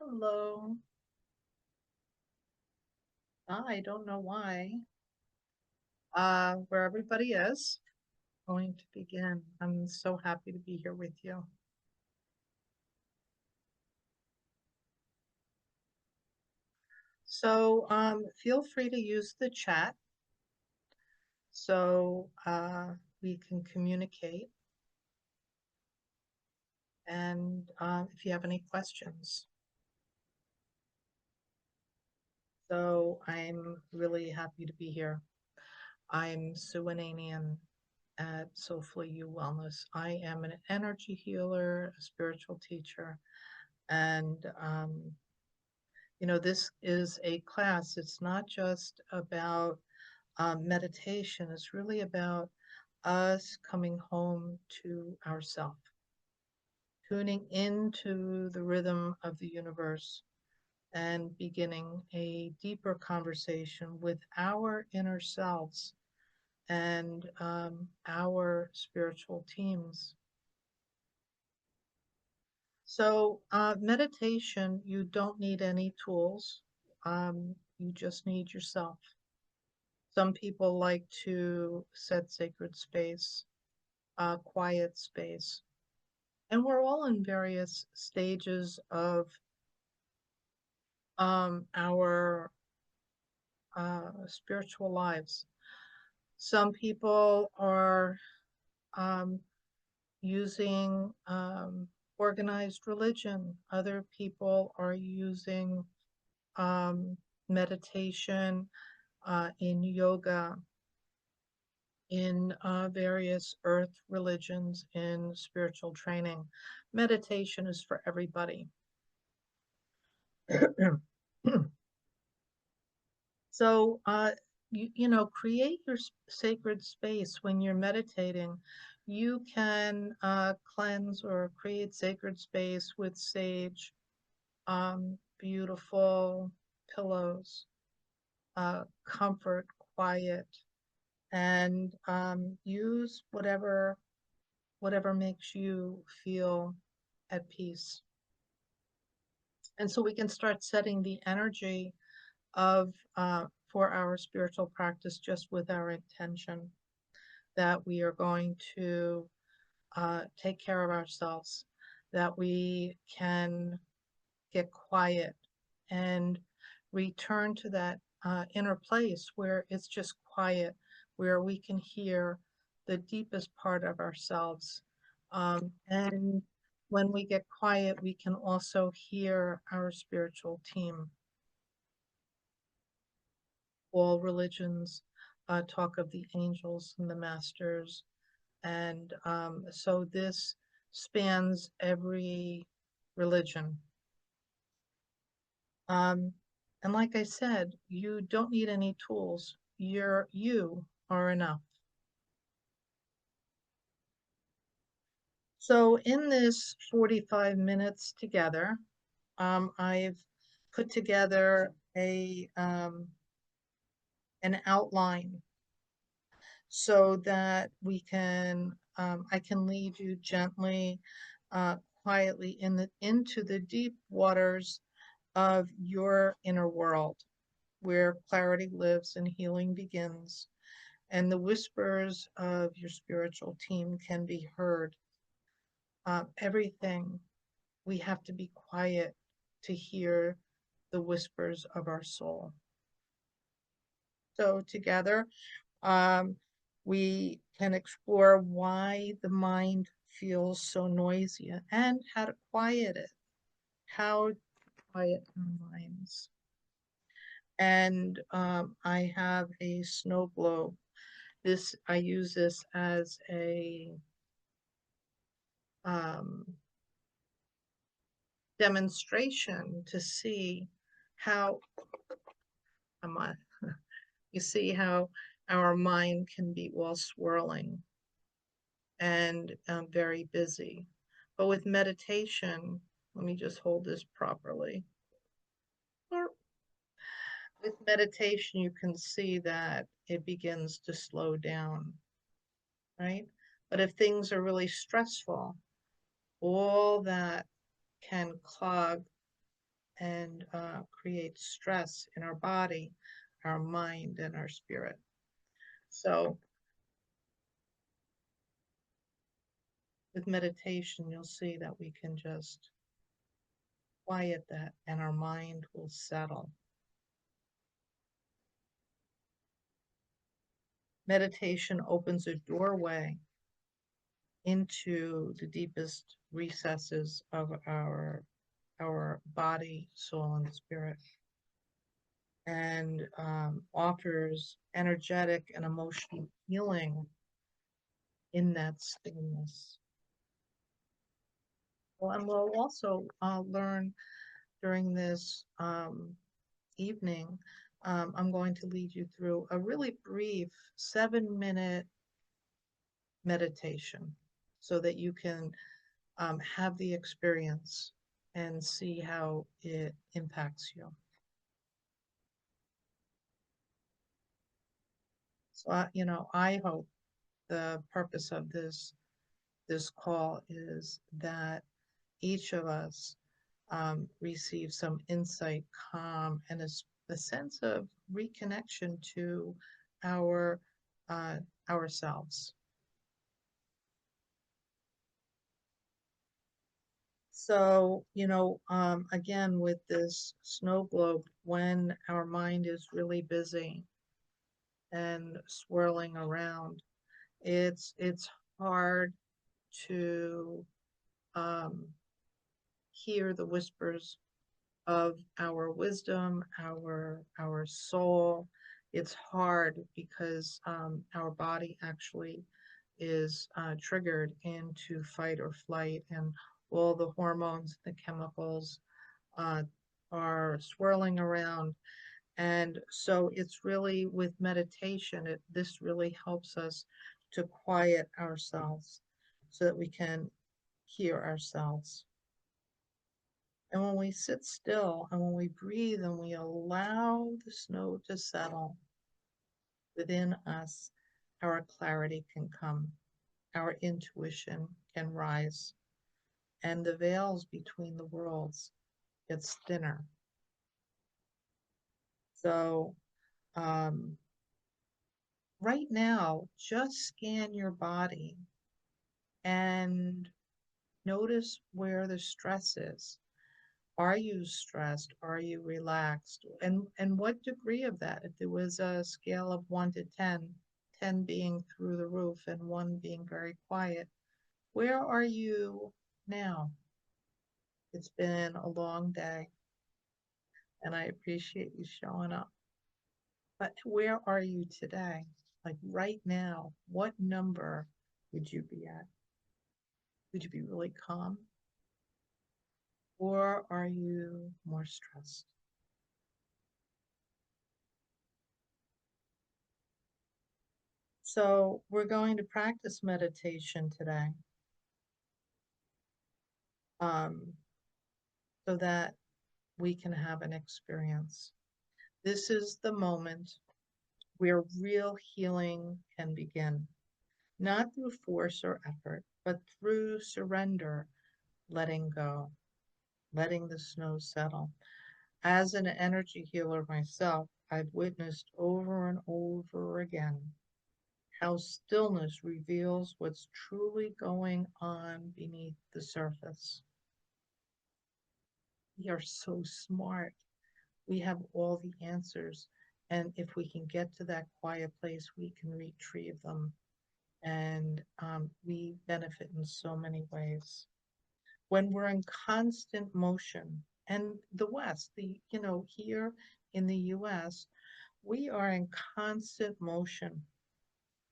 Hello. I don't know why. Where everybody is, going to begin. I'm so happy to be here with you. So, feel free to use the chat so we can communicate. And if you have any questions. So, I'm really happy to be here. I'm Sue Ananian at Soulful Wellness. I am an energy healer, a spiritual teacher, and this is a class. It's not just about meditation, it's really about us coming home to ourself, tuning into the rhythm of the universe and beginning a deeper conversation with our inner selves and our spiritual teams. So, meditation, you don't need any tools. You just need yourself. Some people like to set sacred space, quiet space. And we're all in various stages of our spiritual lives. Some people are um, using organized religion, other people are using um, meditation in yoga, in various earth religions, in spiritual training. Meditation is for everybody. So, create your sacred space when you're meditating. You can cleanse or create sacred space with sage, beautiful pillows, comfort, quiet, and use whatever makes you feel at peace. And so we can start setting the energy of for our spiritual practice just with our intention that we are going to take care of ourselves, that we can get quiet and return to that inner place where it's just quiet, where we can hear the deepest part of ourselves. And when we get quiet, we can also hear our spiritual team. All religions talk of the angels and the masters. And so this spans every religion. Um, and like I said, you don't need any tools. You are enough. So in this 45 minutes together, I've put together an outline so that I can lead you gently, quietly into the deep waters of your inner world, where clarity lives and healing begins, and the whispers of your spiritual team can be heard. Everything, we have to be quiet to hear the whispers of our soul. So together, um, we can explore why the mind feels so noisy and how to quiet it, how to quiet our minds. And I have a snow globe. I use this as a um, demonstration to see how am I, you see how our mind can be all swirling and very busy. But with meditation, let me just hold this properly. With meditation, you can see that it begins to slow down, right? But if things are really stressful, all that can clog and create stress in our body, our mind, and our spirit. So, with meditation, you'll see that we can just quiet that and our mind will settle. Meditation opens a doorway into the deepest recesses of our body, soul, and spirit, and offers energetic and emotional healing in that stillness. Well, and we'll also learn during this evening. I'm going to lead you through a really brief 7-minute meditation so that you can have the experience and see how it impacts you. So, I hope the purpose of this call is that each of us receive some insight, calm, and a sense of reconnection to our ourselves. So, again, with this snow globe, when our mind is really busy and swirling around, it's hard to um, hear the whispers of our wisdom, our soul. It's hard because our body actually is triggered into fight or flight, and all the hormones, the chemicals uh, are swirling around. And so it's really with meditation, this really helps us to quiet ourselves so that we can hear ourselves. And when we sit still and when we breathe and we allow the snow to settle within us, our clarity can come, our intuition can rise, and the veils between the worlds gets thinner. So, um, right now, just scan your body and notice where the stress is. Are you stressed? Are you relaxed? And what degree of that? If there was a scale of 1 to 10, 10 being through the roof and 1 being very quiet, where are you now? It's been a long day and I appreciate you showing up. But where are you today? Like right now, what number would you be at? Would you be really calm? Or are you more stressed? So we're going to practice meditation today, um, so that we can have an experience. This is the moment where real healing can begin, not through force or effort, but through surrender, letting go, letting the snow settle. As an energy healer myself, I've witnessed over and over again how stillness reveals what's truly going on beneath the surface. We are so smart. We have all the answers. And if we can get to that quiet place, we can retrieve them. And we benefit in so many ways. When we're in constant motion, and the West, here in the US, we are in constant motion,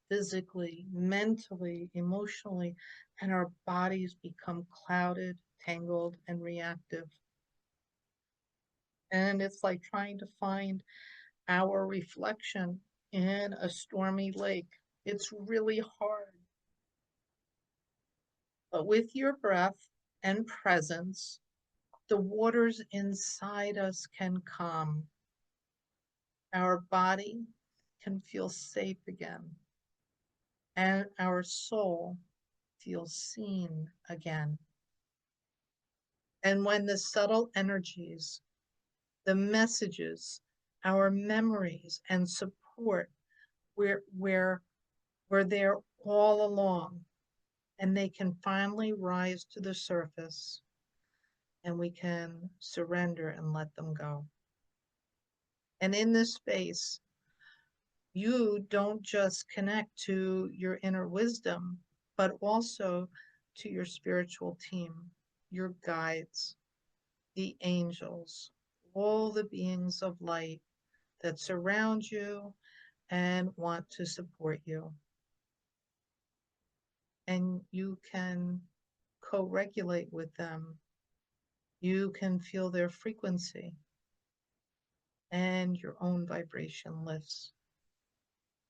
physically, mentally, emotionally, and our bodies become clouded, tangled, and reactive. And it's like trying to find our reflection in a stormy lake. It's really hard. But with your breath and presence, the waters inside us can calm. Our body can feel safe again, and our soul feels seen again. And when the subtle energies the messages, our memories and support. We're there all along, and they can finally rise to the surface, and we can surrender and let them go. And in this space, you don't just connect to your inner wisdom, but also to your spiritual team, your guides, the angels, all the beings of light that surround you and want to support you. And you can co regulate with them. You can feel their frequency, and your own vibration lifts.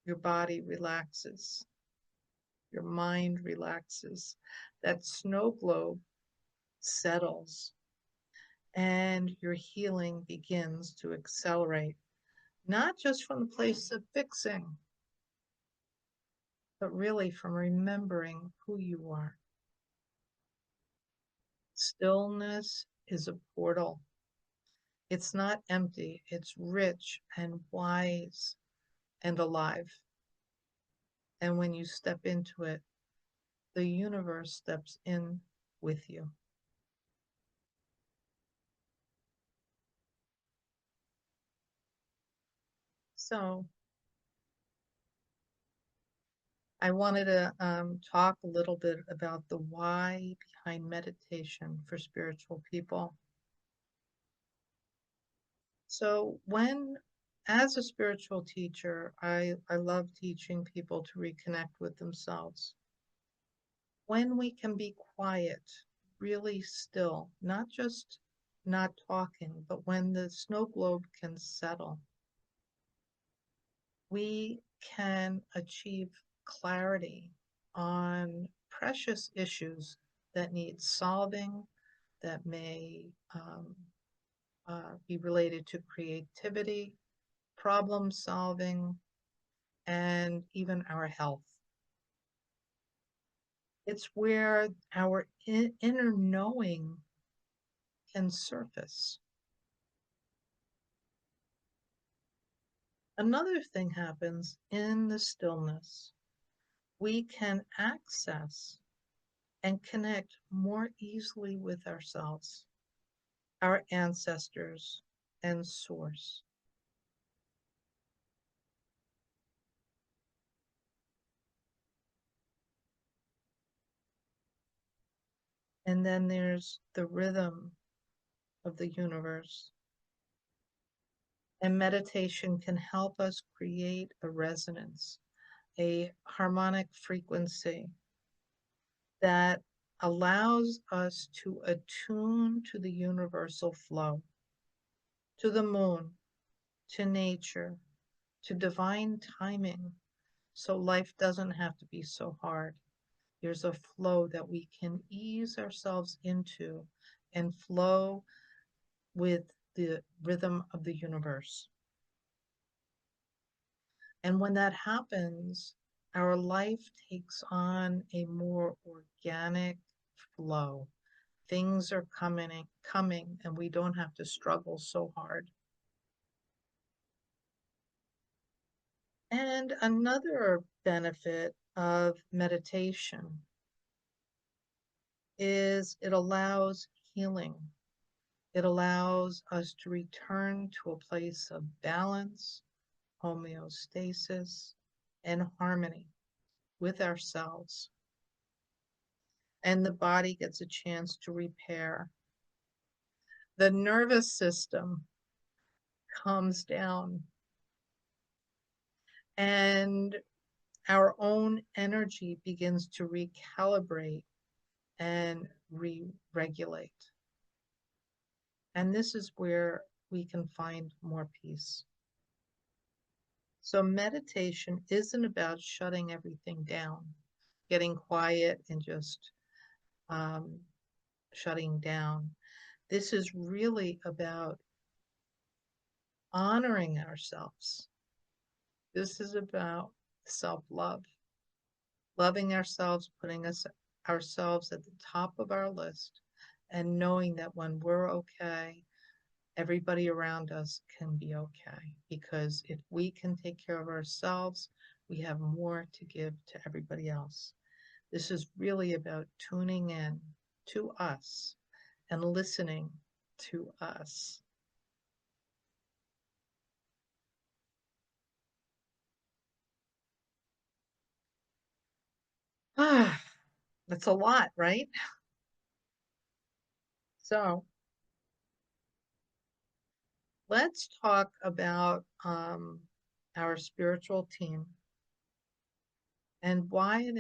Your body relaxes. Your mind relaxes. That snow globe settles, and your healing begins to accelerate, not just from the place of fixing, but really from remembering who you are. Stillness is a portal. It's not empty, it's rich and wise and alive. And when you step into it, the universe steps in with you. So I wanted to talk a little bit about the why behind meditation for spiritual people. So as a spiritual teacher, I love teaching people to reconnect with themselves. When we can be quiet, really still, not just not talking, but when the snow globe can settle, we can achieve clarity on precious issues that need solving, that may be related to creativity, problem solving, and even our health. It's where our inner knowing can surface. Another thing happens in the stillness. We can access and connect more easily with ourselves, our ancestors, and source. And then there's the rhythm of the universe. And meditation can help us create a resonance, a harmonic frequency that allows us to attune to the universal flow, to the moon, to nature, to divine timing, so life doesn't have to be so hard. There's a flow that we can ease ourselves into and flow with the rhythm of the universe. And when that happens, our life takes on a more organic flow. Things are coming, and we don't have to struggle so hard. And another benefit of meditation is it allows healing. It allows us to return to a place of balance, homeostasis, and harmony with ourselves. And the body gets a chance to repair. The nervous system calms down, and our own energy begins to recalibrate and re-regulate. And this is where we can find more peace. So meditation isn't about shutting everything down, getting quiet and just um, shutting down. This is really about honoring ourselves. This is about self-love, loving ourselves, putting ourselves at the top of our list, and knowing that when we're okay, everybody around us can be okay. Because if we can take care of ourselves, we have more to give to everybody else. This is really about tuning in to us and listening to us. Ah, that's a lot, right? So let's talk about our spiritual team and why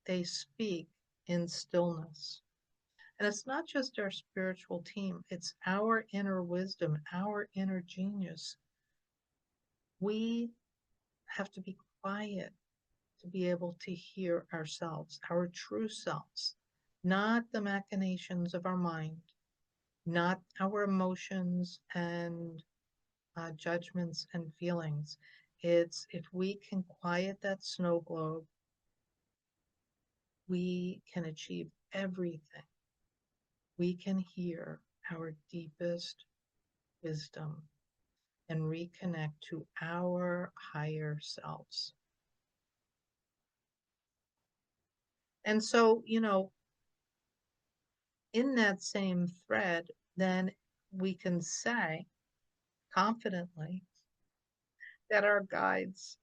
they speak in stillness. And it's not just our spiritual team, it's our inner wisdom, our inner genius. We have to be quiet to be able to hear ourselves, our true selves, not the machinations of our mind, not our emotions and judgments and feelings. It's if we can quiet that snow globe, we can achieve everything. We can hear our deepest wisdom and reconnect to our higher selves. And so, in that same thread, then we can say confidently that our guides,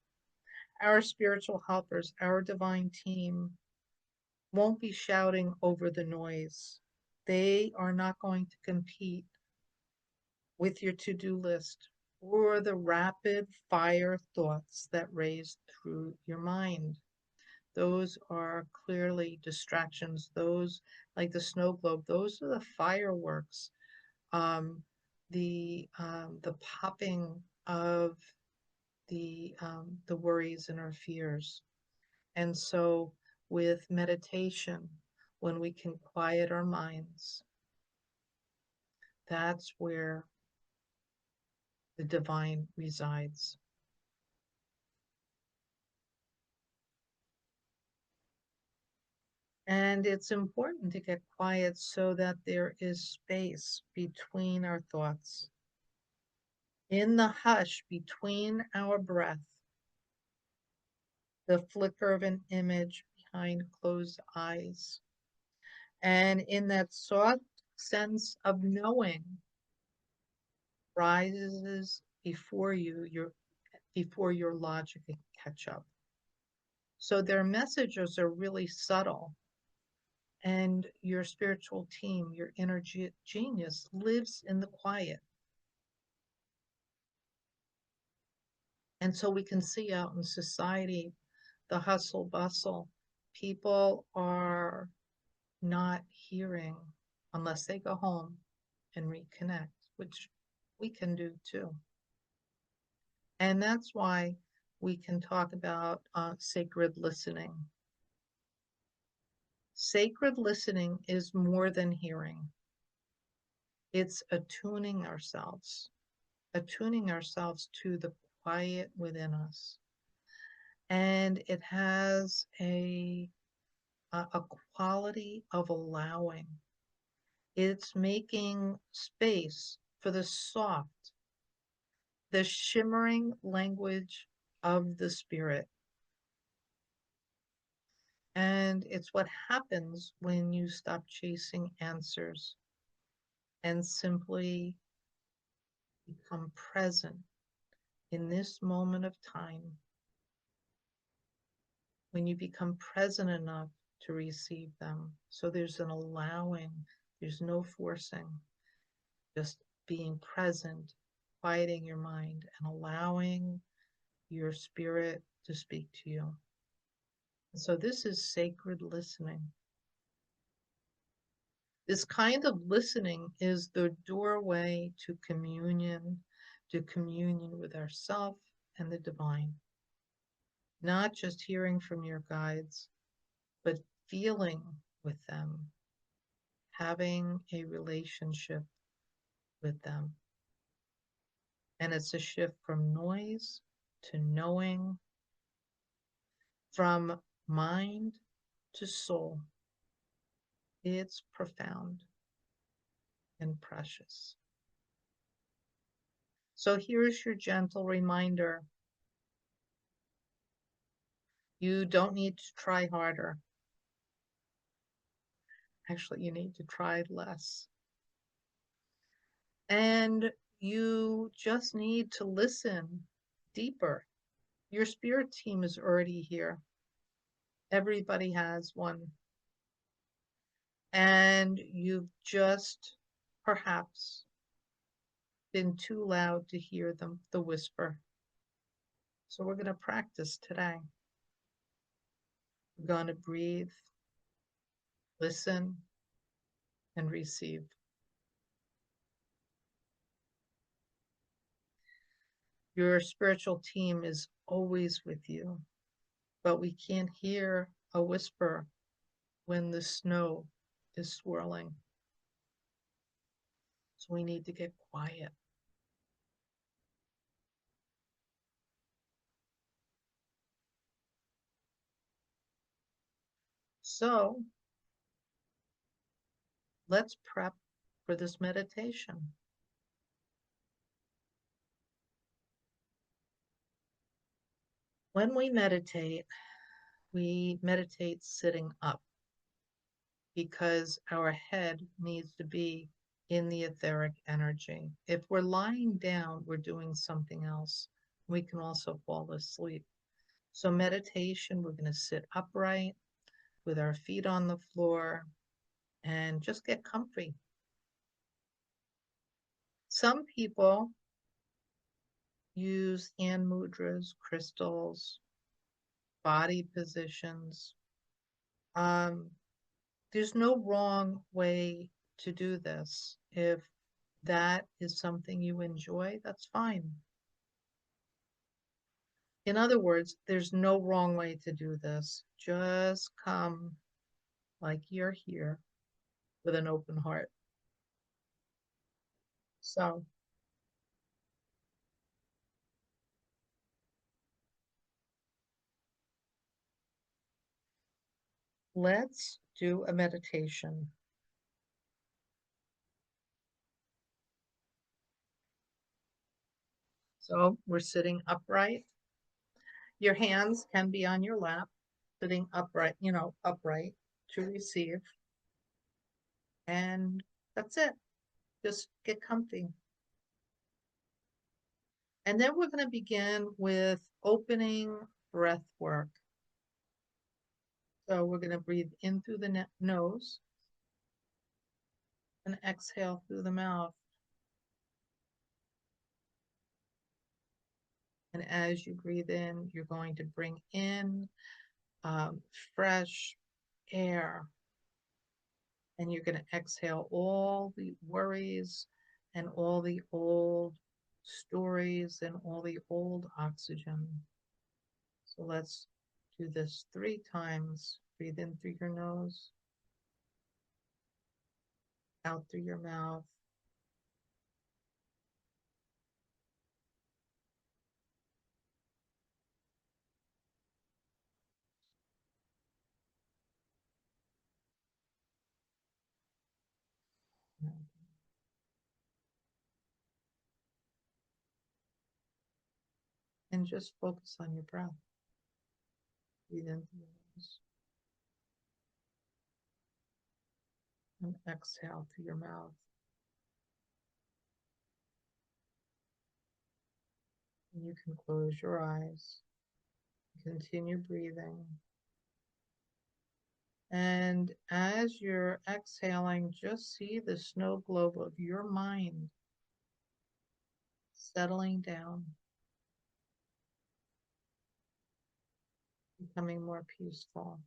our spiritual helpers, our divine team won't be shouting over the noise. They are not going to compete with your to do list or the rapid fire thoughts that race through your mind. Those are clearly distractions. Those, like the snow globe, those are the fireworks, um, the popping of the worries and our fears. And so, with meditation, when we can quiet our minds, that's where the divine resides. And it's important to get quiet so that there is space between our thoughts. In the hush between our breath, the flicker of an image behind closed eyes, and in that soft sense of knowing rises before your logic can catch up. So their messages are really subtle, and your spiritual team, your energy genius, lives in the quiet. And so we can see out in society the hustle bustle. People are not hearing unless they go home and reconnect, which we can do too. And that's why we can talk about sacred listening. Sacred listening is more than hearing, it's attuning ourselves to the quiet within us. And it has a quality of allowing. It's making space for the soft, the shimmering language of the spirit. And it's what happens when you stop chasing answers and simply become present in this moment of time. When you become present enough to receive them. So there's an allowing, there's no forcing, just being present, quieting your mind, and allowing your spirit to speak to you. And so this is sacred listening. This kind of listening is the doorway to communion with ourself and the divine. Not just hearing from your guides, but feeling with them, having a relationship with them. And it's a shift from noise to knowing, from mind to soul. It's profound and precious. So here's your gentle reminder. You don't need to try harder. Actually, you need to try less. And you just need to listen deeper. Your spirit team is already here. Everybody has one. And you've just perhaps been too loud to hear them, the whisper. So we're going to practice today. We're going to breathe, listen, and receive. Your spiritual team is always with you, but we can't hear a whisper when the snow is swirling. So we need to get quiet. So let's prep for this meditation. When we meditate sitting up because our head needs to be in the etheric energy. If we're lying down, we're doing something else. We can also fall asleep. So meditation, we're going to sit upright with our feet on the floor and just get comfy. Some people use hand mudras, crystals, body positions. There's no wrong way to do this. If that is something you enjoy, that's fine. In other words, there's no wrong way to do this. Just come like you're here with an open heart. So let's do a meditation. So we're sitting upright. Your hands can be on your lap, sitting upright, upright to receive. And that's it. Just get comfy. And then we're going to begin with opening breath work. So we're going to breathe in through the nose and exhale through the mouth. And as you breathe in, you're going to bring in fresh air. And you're going to exhale all the worries and all the old stories and all the old oxygen. So let's do this 3 times. Breathe in through your nose, out through your mouth. And just focus on your breath. Breathe in through your nose and exhale through your mouth. And you can close your eyes. Continue breathing. And as you're exhaling, just see the snow globe of your mind settling down, becoming more peaceful.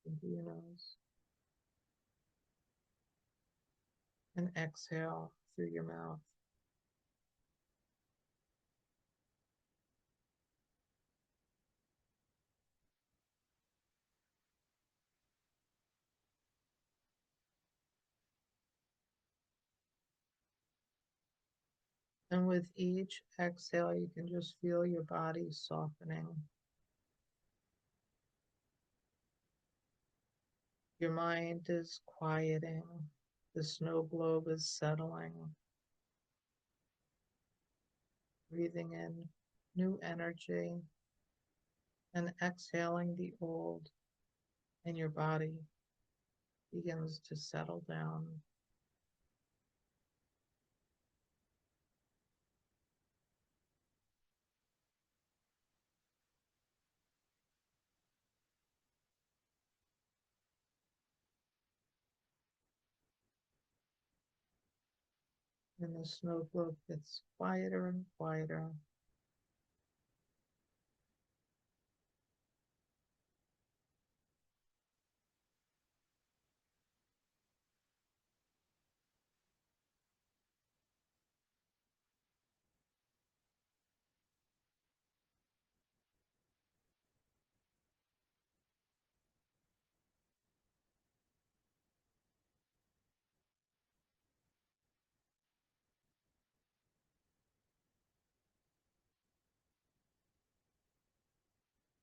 Into your nose and exhale through your mouth. And with each exhale, you can just feel your body softening. Your mind is quieting. The snow globe is settling, breathing in new energy and exhaling the old, and your body begins to settle down. And the snow globe gets quieter and quieter.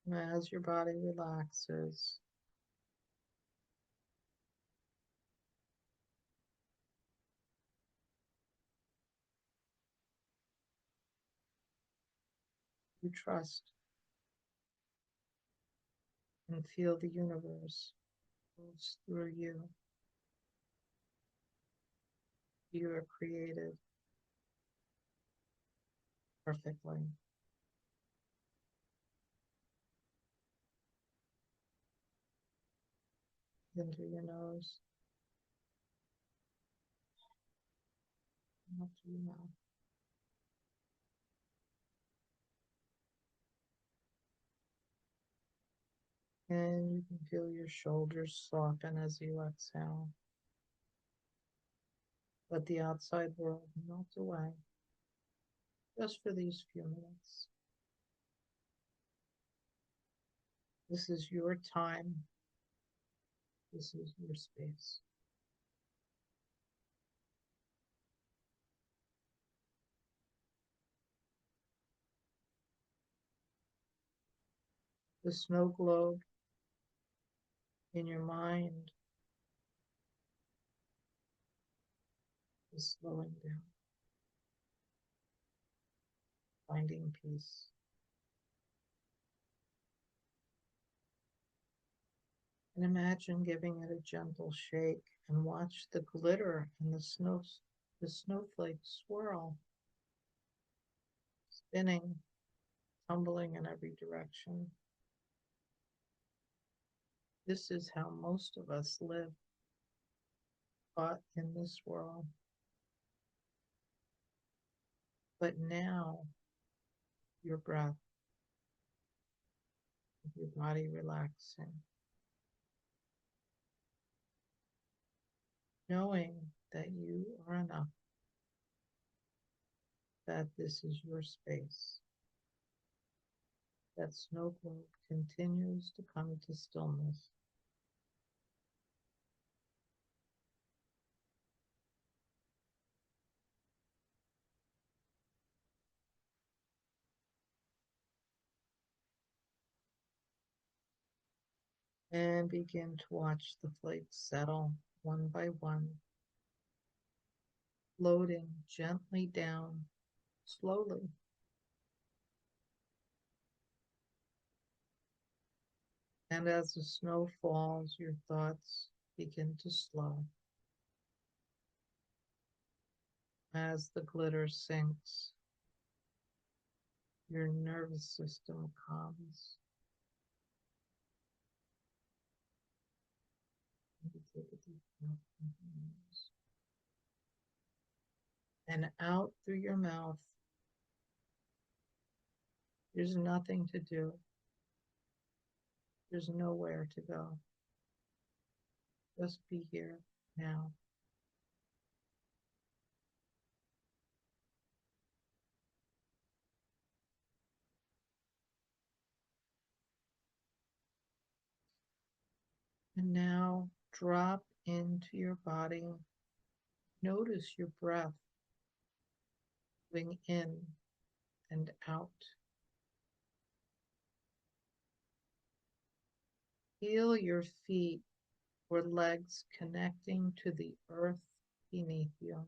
And as your body relaxes, you trust and feel the universe moves through you. You are created perfectly. In through your nose, up through your mouth. And you can feel your shoulders soften as you exhale. Let the outside world melt away just for these few minutes. This is your time. This is your space. The snow globe in your mind is slowing down, finding peace. And imagine giving it a gentle shake and watch the glitter and the snowflakes swirl, spinning, tumbling in every direction. This is how most of us live, caught in this world. But now, your breath, your body relaxing, knowing that you are enough, that this is your space. That snow globe continues to come to stillness. And begin to watch the flakes settle one by one, floating gently down, slowly. And as the snow falls, your thoughts begin to slow. As the glitter sinks, your nervous system calms. You take a deep breath in your nose. And out through your mouth. There's nothing to do. There's nowhere to go. Just be here now. And now drop into your body. Notice your breath moving in and out. Feel your feet or legs connecting to the earth beneath you.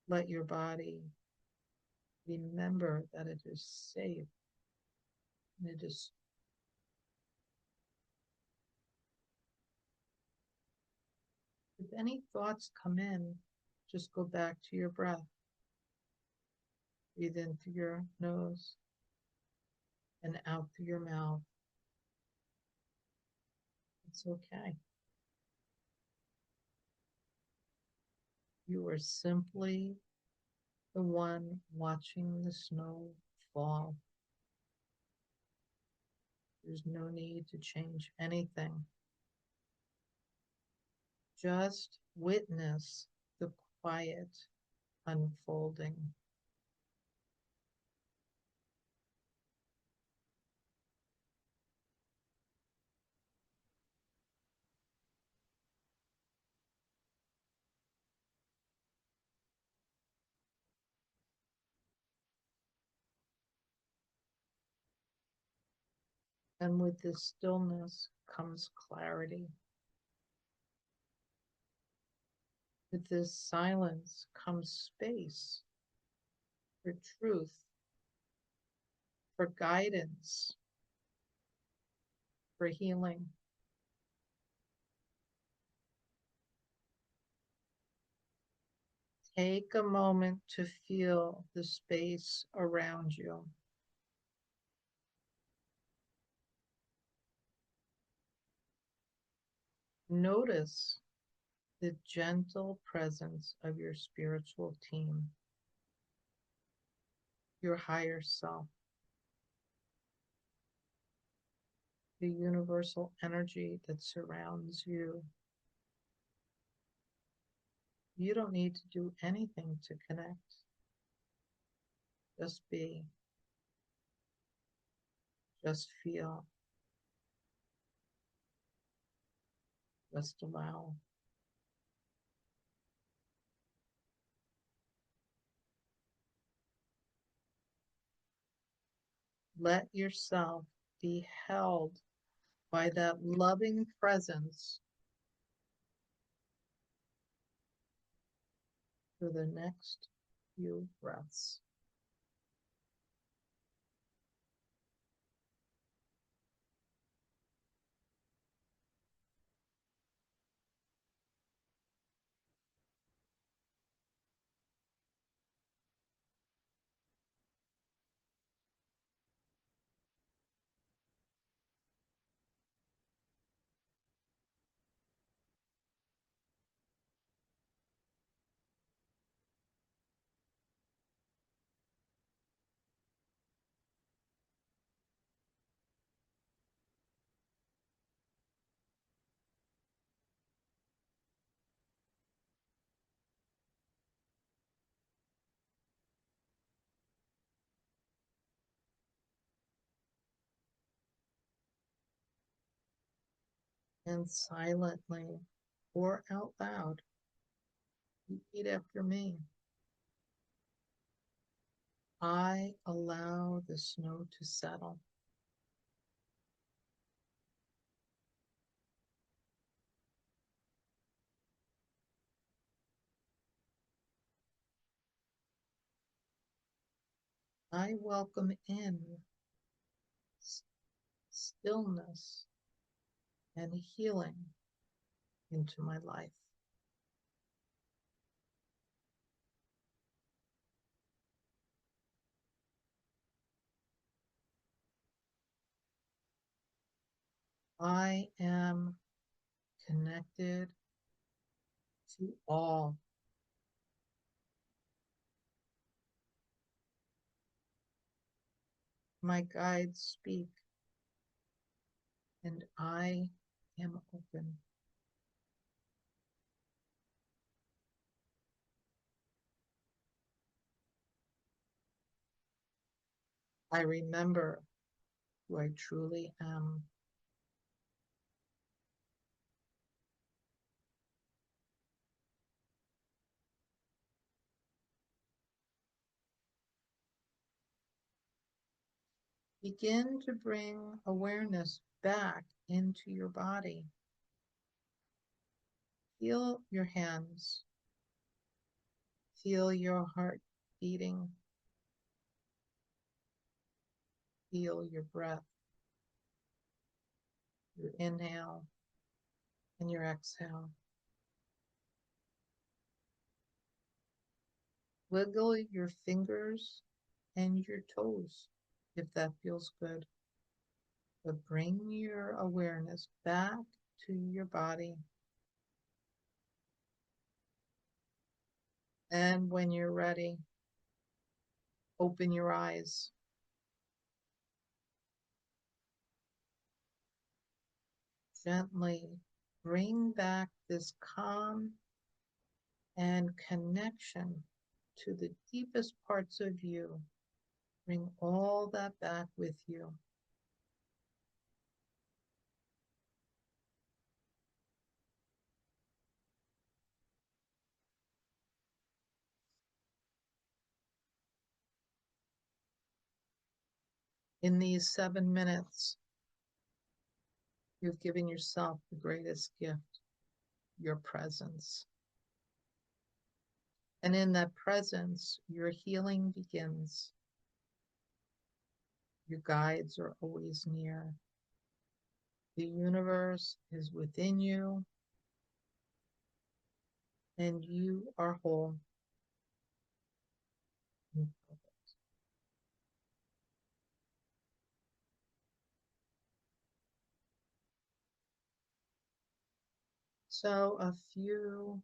Let your body remember that it is safe and it is. If any thoughts come in, just go back to your breath. Breathe in through your nose and out through your mouth. It's okay. You are simply the one watching the snow fall. There's no need to change anything. Just witness the quiet unfolding. And with this stillness comes clarity. With this silence comes space for truth, for guidance, for healing. Take a moment to feel the space around you. Notice the gentle presence of your spiritual team, your higher self, the universal energy that surrounds you. You don't need to do anything to connect. Just be, just feel, just allow. Let yourself be held by that loving presence for the next few breaths. And silently or out loud, repeat after me. I allow the snow to settle. I welcome in stillness and healing into my life. I am connected to all. My guides speak, and I am open. I remember who I truly am. Begin to bring awareness back into your body. Feel your hands. Feel your heart beating. Feel your breath, your inhale and your exhale. Wiggle your fingers and your toes if that feels good. But bring your awareness back to your body. And when you're ready, open your eyes. Gently bring back this calm and connection to the deepest parts of you. Bring all that back with you. In these 7 minutes, you've given yourself the greatest gift, your presence. And in that presence, your healing begins. Your guides are always near. The universe is within you, and you are whole. So, a few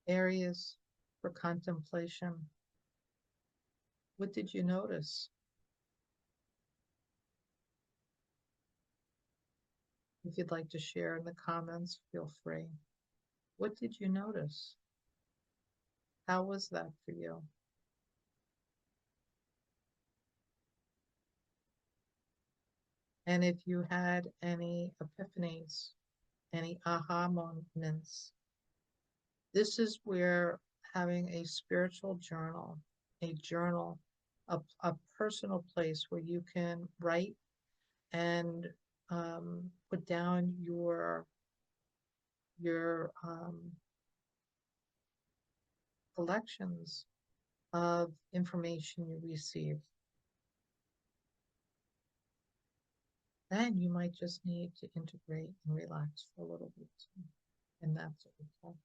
areas for contemplation. What did you notice? If you'd like to share in the comments, feel free. What did you notice? How was that for you? And if you had any epiphanies, any aha moments, this is where having a spiritual journal, a personal place where you can write and put down your collections of information you receive. Then you might just need to integrate and relax for a little bit, and that's okay.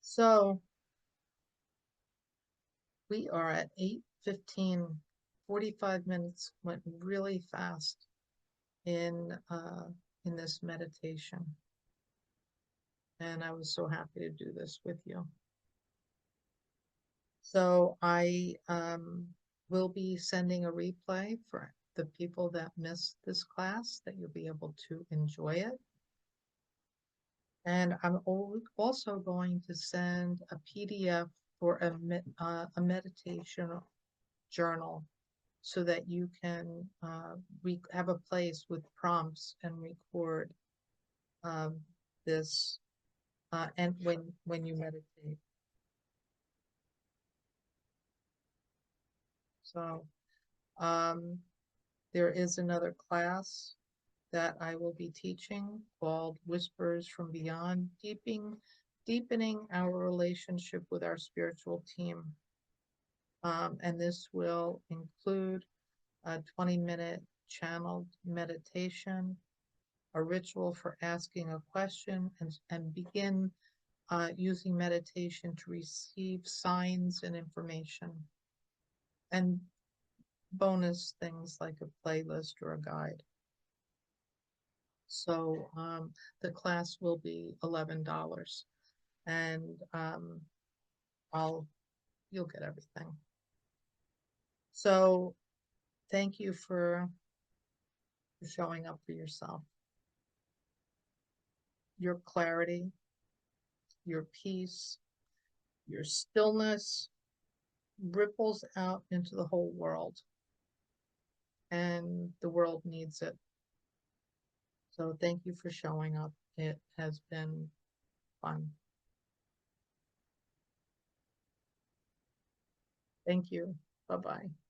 So we are at 8:15. 45 minutes went really fast in this meditation, and I was so happy to do this with you. So I will be sending a replay for the people that missed this class, that you'll be able to enjoy it. And I'm also going to send a PDF for a meditation journal so that you can have a place with prompts and record um, this and when you meditate. So um, there is another class that I will be teaching called Whispers from Beyond, deepening our relationship with our spiritual team. And this will include a 20-minute channeled meditation, a ritual for asking a question, and begin using meditation to receive signs and information, and bonus things like a playlist or a guide. So the class will be $11, and I'll you'll get everything. So thank you for showing up for yourself. Your clarity, your peace, your stillness ripples out into the whole world, and the world needs it. So thank you for showing up. It has been fun. Thank you. Bye bye.